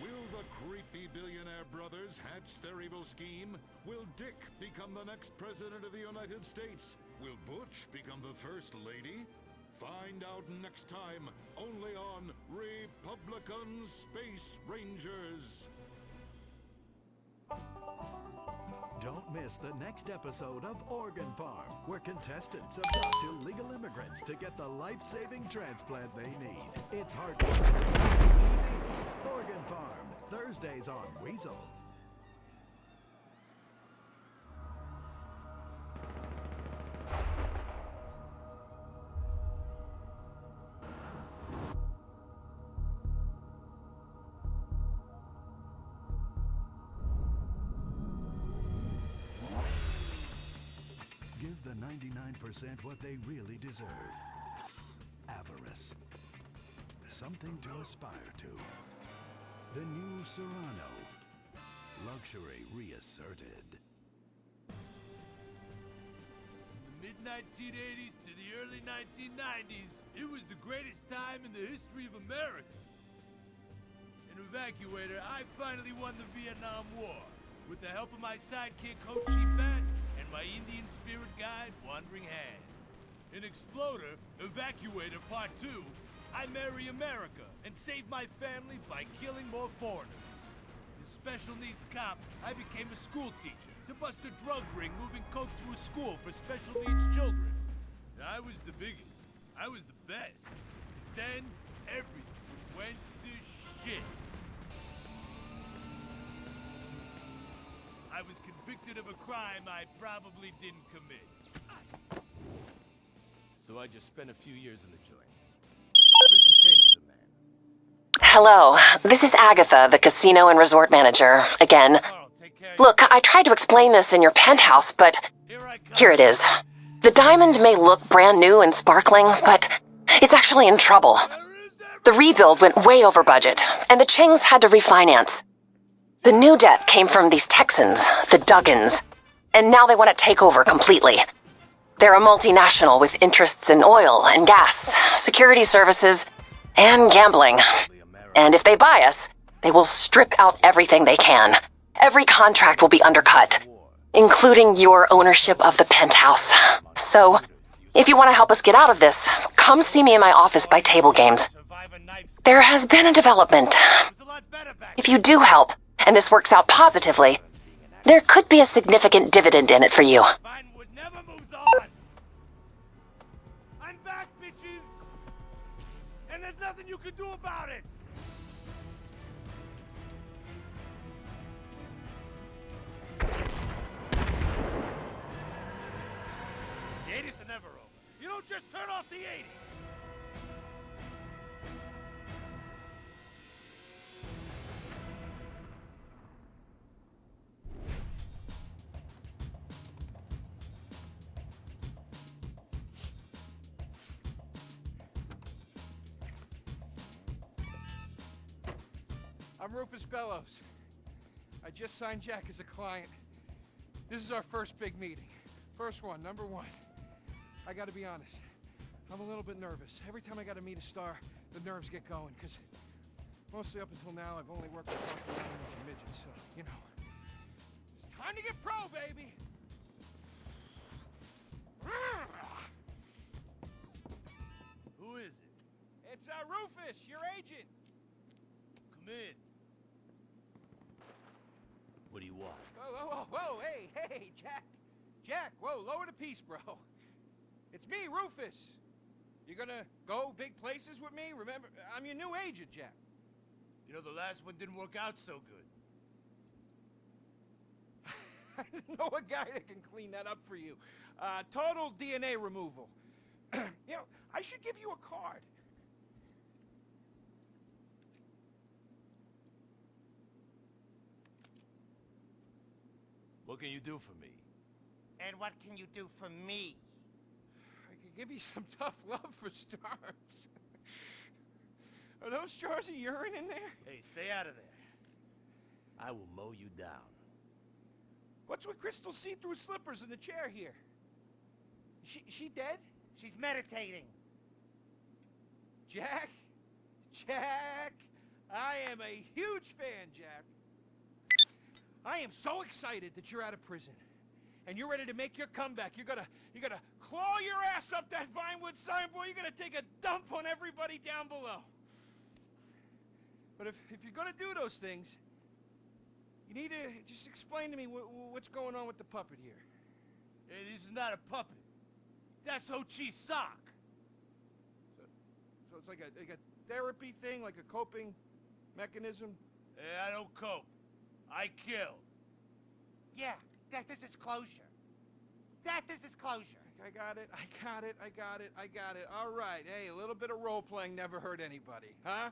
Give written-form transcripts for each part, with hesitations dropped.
Will the creepy billionaire brothers hatch their evil scheme? Will Dick become the next president of the United States? Will Butch become the first lady? Find out next time, only on Republican Space Rangers. Don't miss the next episode of Organ Farm, where contestants abduct illegal immigrants to get the life-saving transplant they need. It's heartwarming TV. Organ Farm, Thursdays on Weasel. Give the 99% what they really deserve. Avarice. Something to aspire to. The new Serrano. Luxury reasserted. The mid-1980s to the early 1990s, it was the greatest time in the history of America. An evacuator, I finally won the Vietnam War with the help of my sidekick, Coach Bat, and my Indian spirit guide, Wandering Hand. In Exploder, Evacuator Part 2, I marry America and save my family by killing more foreigners. As special needs cop, I became a school teacher to bust a drug ring moving coke through a school for special needs children. I was the biggest. I was the best. Then, everything went to shit. I was convicted of a crime I probably didn't commit. So I just spent a few years in the joint. Prison changes a man. Hello, this is Agatha, the casino and resort manager, again. Carl, take care. Look, I tried to explain this in your penthouse, but here it is. The diamond may look brand new and sparkling, but it's actually in trouble. The rebuild went way over budget, and the Chings had to refinance. The new debt came from these Texans, the Duggans, and now they want to take over completely. They're a multinational with interests in oil and gas, security services, and gambling. And if they buy us, they will strip out everything they can. Every contract will be undercut, including your ownership of the penthouse. So, if you want to help us get out of this, come see me in my office by table games. There has been a development. If you do help, and this works out positively, there could be a significant dividend in it for you. Vinewood never moves on. I'm back, bitches. And there's nothing you can do about it. The 80s are never over. You don't just turn off the 80s. I'm Rufus Bellows. I just signed Jack as a client. This is our first big meeting. First one, number one. I gotta be honest, I'm a little bit nervous. Every time I gotta meet a star, the nerves get going, because mostly up until now, I've only worked with Dr. Animals and midgets, so, you know. It's time to get pro, baby! Who is it? It's Rufus, your agent. Come in. What do you want? Whoa, hey, Jack, whoa, lower the piece, bro. It's me, Rufus. You gonna go big places with me? Remember, I'm your new agent, Jack. You know, the last one didn't work out so good. I know a guy that can clean that up for you. Total DNA removal. You know, I should give you a card. What can you do for me? And what can you do for me? I could give you some tough love for starts. Are those jars of urine in there? Hey, stay out of there. I will mow you down. What's with Crystal's see-through slippers in the chair here? She dead? She's meditating. Jack, I am a huge fan, Jack. I am so excited that you're out of prison, and you're ready to make your comeback. You're gonna claw your ass up that Vinewood signboard. You're gonna take a dump on everybody down below. But if you're gonna do those things, you need to just explain to me what's going on with the puppet here. Hey, this is not a puppet. That's Ho Chi's sock. So it's like a therapy thing, like a coping mechanism? Hey, I don't cope. I kill. Yeah, this is closure. This is closure. I got it. All right. Hey, a little bit of role-playing never hurt anybody, huh?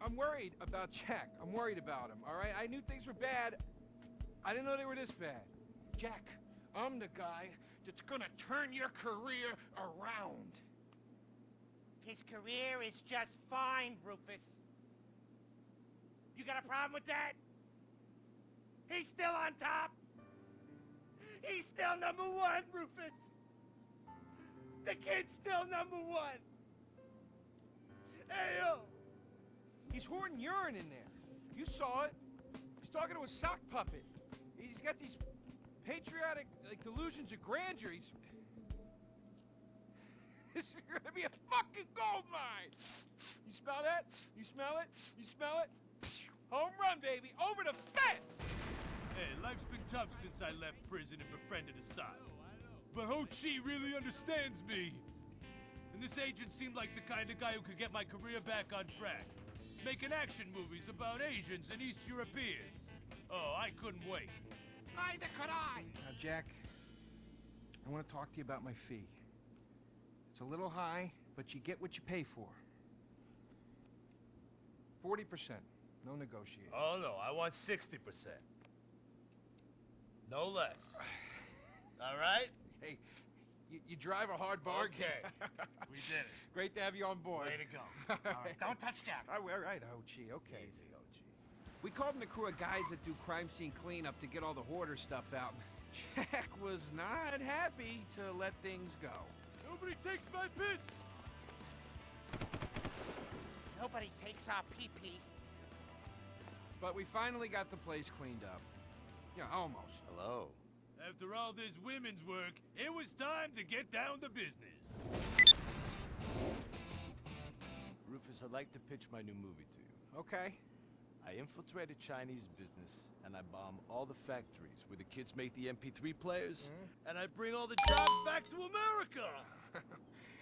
I'm worried about Jack. I'm worried about him, all right? I knew things were bad. I didn't know they were this bad. Jack, I'm the guy that's gonna turn your career around. His career is just fine, Rufus. You got a problem with that? He's still on top. He's still number one, Rufus. The kid's still number one. Hey, yo. He's hoarding urine in there. You saw it. He's talking to a sock puppet. He's got these patriotic, delusions of grandeur. This is gonna be a fucking gold mine. You smell that? You smell it? You smell it? Home run, baby. Over the fence. Hey, life's been tough since I left prison and befriended Assad. But Ho Chi really understands me. And this agent seemed like the kind of guy who could get my career back on track. Making action movies about Asians and East Europeans. Oh, I couldn't wait. Neither could I. Now, Jack, I want to talk to you about my fee. It's a little high, but you get what you pay for. 40%. No negotiating. Oh, no, I want 60%. No less. All right? Hey, you drive a hard bargain. Okay. We did it. Great to have you on board. Way to go. All right, don't touch Jack. All right, Ho-Chi, okay. Easy, Ho Chi. We called in a crew of guys that do crime scene cleanup to get all the hoarder stuff out. Jack was not happy to let things go. Nobody takes my piss. Nobody takes our pee-pee. But we finally got the place cleaned up. Yeah, almost. Hello. After all this women's work, it was time to get down to business. Rufus, I'd like to pitch my new movie to you. Okay. I infiltrated Chinese business, and I bomb all the factories where the kids make the MP3 players, and I bring all the jobs back to America.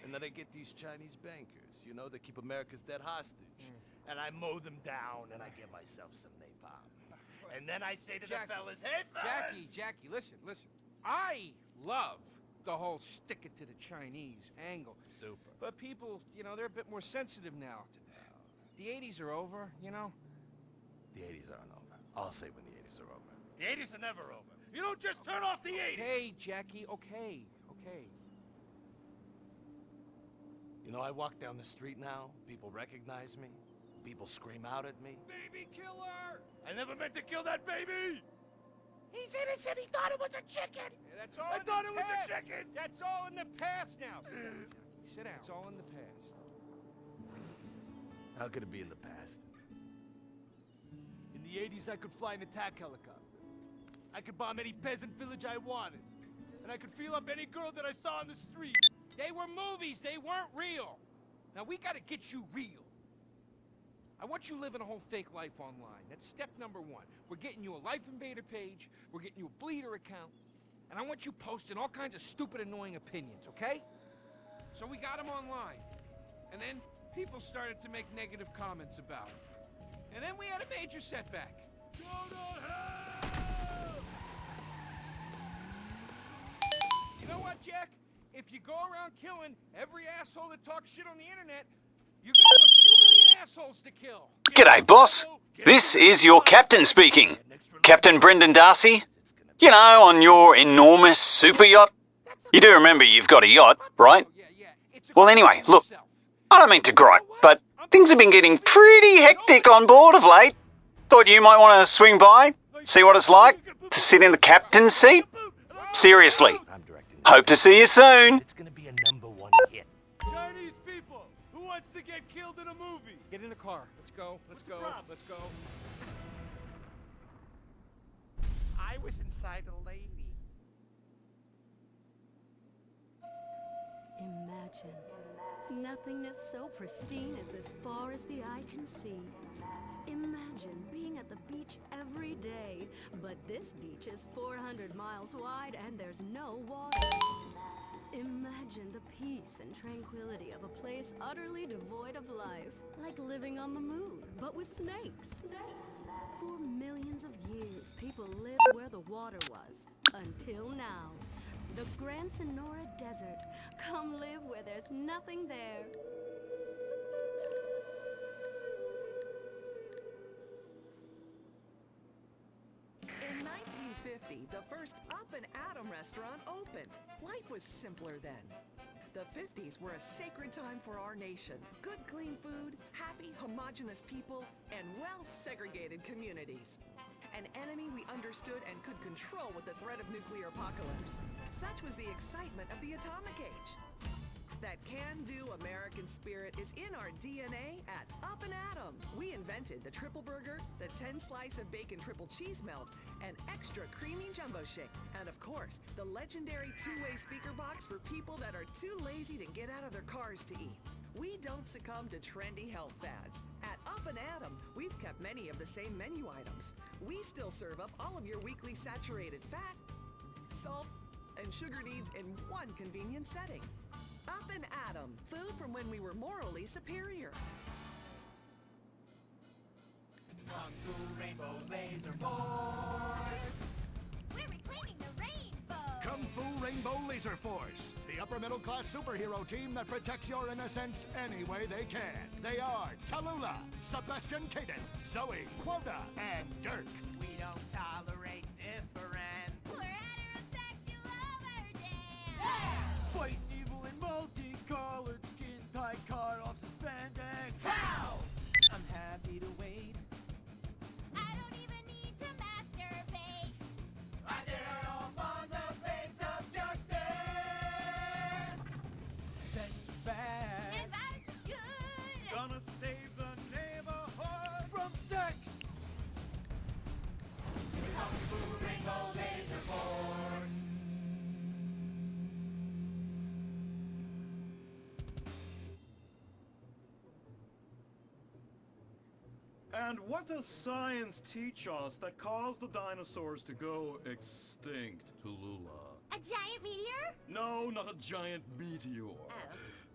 And then I get these Chinese bankers, you know, that keep America's debt hostage. And I mow them down, and I give myself some napalm. And then I say to the fellas, hey, fellas! Jackie, listen. I love the whole stick it to the Chinese angle. Super. But people, they're a bit more sensitive now. The 80s are over, The 80s aren't over. I'll say when the 80s are over. The 80s are never over. You don't just turn off the 80s! Hey, Jackie, okay. You know, I walk down the street now, people recognize me, people scream out at me. Baby killer! I never meant to kill that baby! He's innocent. He thought it was a chicken. Yeah, that's all I thought it was a chicken! That's all in the past now. Sit down. It's all in the past. How could it be in the past? In the 80s, I could fly an attack helicopter. I could bomb any peasant village I wanted. And I could feel up any girl that I saw on the street. They were movies. They weren't real. Now, we gotta get you real. I want you living a whole fake life online. That's step number one. We're getting you a Life Invader page. We're getting you a Bleeder account. And I want you posting all kinds of stupid, annoying opinions, okay? So we got them online. And then people started to make negative comments about it. And then we had a major setback. Go to hell! You know what, Jack? If you go around killing every asshole that talks shit on the internet, you're gonna have a few million assholes to kill. G'day, boss. This is your captain speaking. Captain Brendan Darcy. You know, on your enormous super yacht. You do remember you've got a yacht, right? Well, anyway, look, I don't mean to gripe, but things have been getting pretty hectic on board of late. Thought you might want to swing by, see what it's like to sit in the captain's seat. Seriously. Hope to see you soon. It's gonna be a #1 hit. get killed in a movie. Get in the car. Let's go. Let's What's the go. problem? Let's go. I was inside a lady. Imagine. Nothingness so pristine it's as far as the eye can see. Imagine being at the beach every day, but this beach is 400 miles wide and there's no water. Imagine the peace and tranquility of a place utterly devoid of life, like living on the moon, but with snakes. For millions of years, people lived where the water was, until now. The Gran Sonora Desert. Come live where there's nothing there. In 1950, the first Up and Atom restaurant opened. Life was simpler then. The 50s were a sacred time for our nation. Good, clean food, happy, homogenous people, and well-segregated communities. An enemy we understood and could control with the threat of nuclear apocalypse. Such was the excitement of the atomic age. That can-do American spirit is in our DNA at Up and Atom. We invented the triple burger, the 10-slice of bacon triple cheese melt, and extra creamy jumbo shake. And of course, the legendary two-way speaker box for people that are too lazy to get out of their cars to eat. We don't succumb to trendy health fads. At Up and Atom, we've kept many of the same menu items. We still serve up all of your weekly saturated fat, salt, and sugar needs in one convenient setting. Up and Atom, food from when we were morally superior. Kung Fu Rainbow Laser Force! We're reclaiming the rainbow! Kung Fu Rainbow Laser Force, the upper middle class superhero team that protects your innocence any way they can. They are Tallulah, Sebastian Caden, Zoe, Quota, and Dirk. We don't tolerate different. We're heterosexual overdance! Fighting evil in multicolored skin tight cut off suspended cow! I'm happy to wait. I don't even need to masturbate! I did it all on the face of justice! Sex is bad. And violence is good! Gonna save the neighborhood from sex! Kung Fu Rainbow Laser Force! And what does science teach us that caused the dinosaurs to go extinct, Tallulah? A giant meteor? No, not a giant meteor.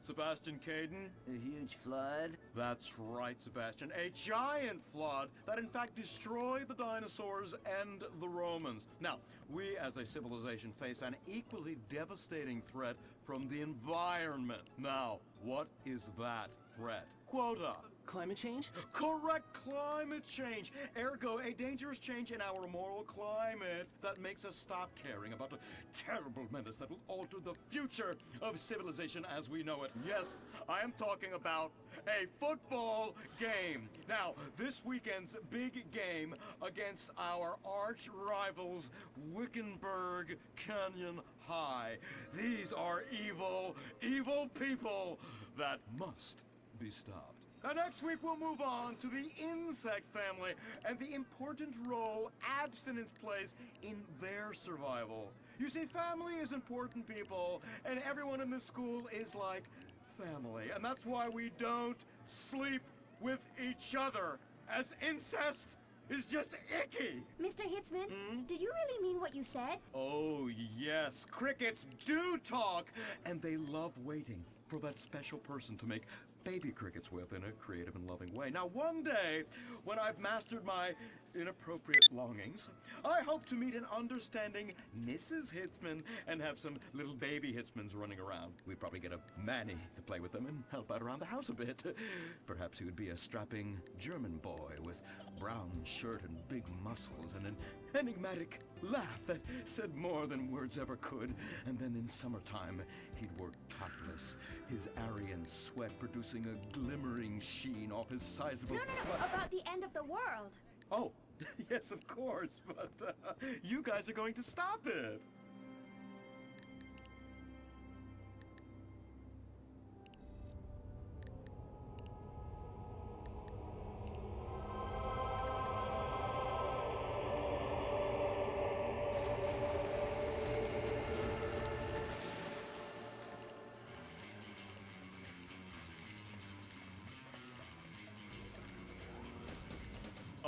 Sebastian Caden? A huge flood? That's right, Sebastian. A giant flood that in fact destroyed the dinosaurs and the Romans. Now, we as a civilization face an equally devastating threat from the environment. Now, what is that threat? Quota. Climate change? Correct, climate change. Ergo, a dangerous change in our moral climate that makes us stop caring about the terrible menace that will alter the future of civilization as we know it. Yes, I am talking about a football game. Now, this weekend's big game against our arch rivals, Wickenburg Canyon High. These are evil, evil people that must be stopped. Now, next week we'll move on to the insect family and the important role abstinence plays in their survival. You see, family is important, people, and everyone in this school is like family. And that's why we don't sleep with each other, as incest is just icky. Mr. Hitzman, did you really mean what you said? Oh, yes. Crickets do talk, and they love waiting for that special person to make baby crickets with in a creative and loving way. Now, one day, when I've mastered my inappropriate longings, I hope to meet an understanding Mrs. Hitzman and have some little baby Hitzmans running around. We'd probably get a Manny to play with them and help out around the house a bit. Perhaps he would be a strapping German boy with brown shirt and big muscles and an enigmatic laugh that said more than words ever could. And then in summertime, he'd work topless, his Aryan sweat producing a glimmering sheen off his sizable... No, about the end of the world. Oh, yes, of course, but you guys are going to stop it.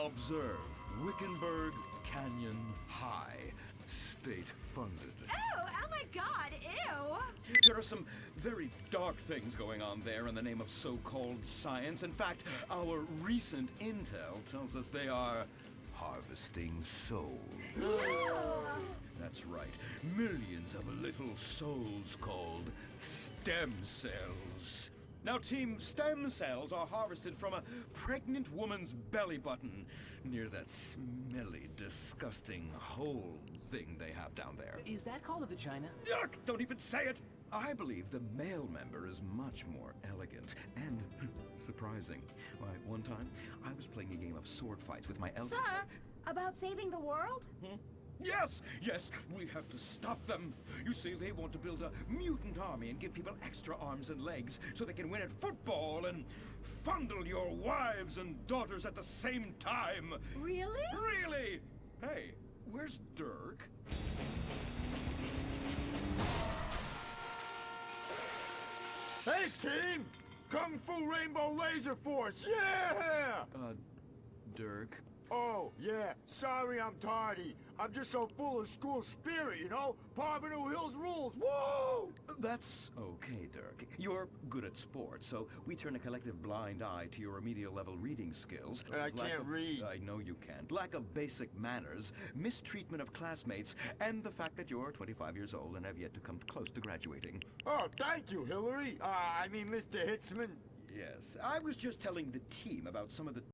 Observe Wickenburg Canyon High. State funded. Oh my god, ew! There are some very dark things going on there in the name of so-called science. In fact, our recent intel tells us they are harvesting souls. That's right. Millions of little souls called stem cells. Now, Team, stem cells are harvested from a pregnant woman's belly button near that smelly, disgusting hole thing they have down there. Is that called a vagina? Yuck! Don't even say it! I believe the male member is much more elegant and surprising. Why, one time, I was playing a game of sword fights with my Sir, about saving the world? Yes! Yes, we have to stop them. You see, they want to build a mutant army and give people extra arms and legs so they can win at football and fondle your wives and daughters at the same time. Really? Really? Hey, where's Dirk? Hey, team! Kung Fu Rainbow Laser Force, yeah! Dirk? Oh, yeah, sorry I'm tardy. I'm just so full of school spirit, you know? Parvenu Hills rules, whoa! That's okay, Dirk. You're good at sports, so we turn a collective blind eye to your remedial level reading skills. I can't read. I know you can't. Lack of basic manners, mistreatment of classmates, and the fact that you're 25 years old and have yet to come close to graduating. Oh, thank you, Hillary. I mean, Mr. Hitzman. Yes, I was just telling the team about some of the